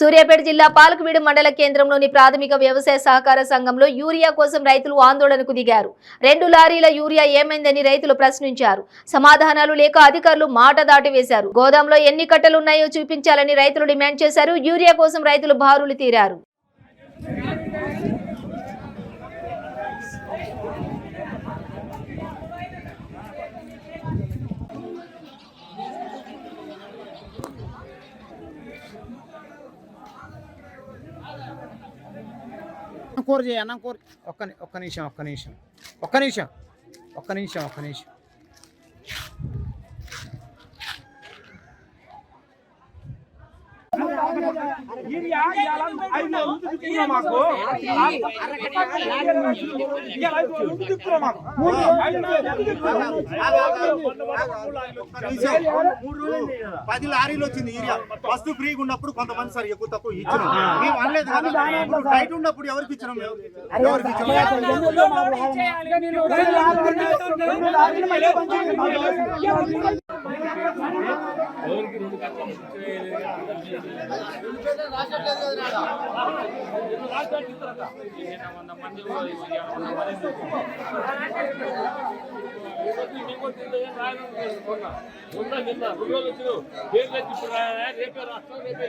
సూర్యాపేట జిల్లా పాలకవీడు మండల కేంద్రంలోని ప్రాథమిక వ్యవసాయ సహకార సంఘంలో యూరియా కోసం రైతులు ఆందోళనకు దిగారు. 2 లారీల యూరియా ఏమైందని రైతులు ప్రశ్నించారు. సమాధానాలు లేక అధికారులు మాట దాటివేశారు. గోదాంలో ఎన్ని కట్టలున్నాయో చూపించాలని రైతులు డిమాండ్ చేశారు. యూరియా కోసం రైతులు బారులు తీరారు. కూర చేయి అన్నం కూర ఒక్క నిమిషం పది లారీలు వచ్చింది యూరియా ఫస్ట్ ఫ్రీగా ఉన్నప్పుడు కొంతమంది సార్ ఎక్కువ తక్కువ ఇచ్చినాం మేము అనలేదు కదా. ఇప్పుడు టైట్ ఉన్నప్పుడు ఎవరికి ఇచ్చినాం? నిన్న 2 రోజులు రేపే రాష్ట్రం రేపే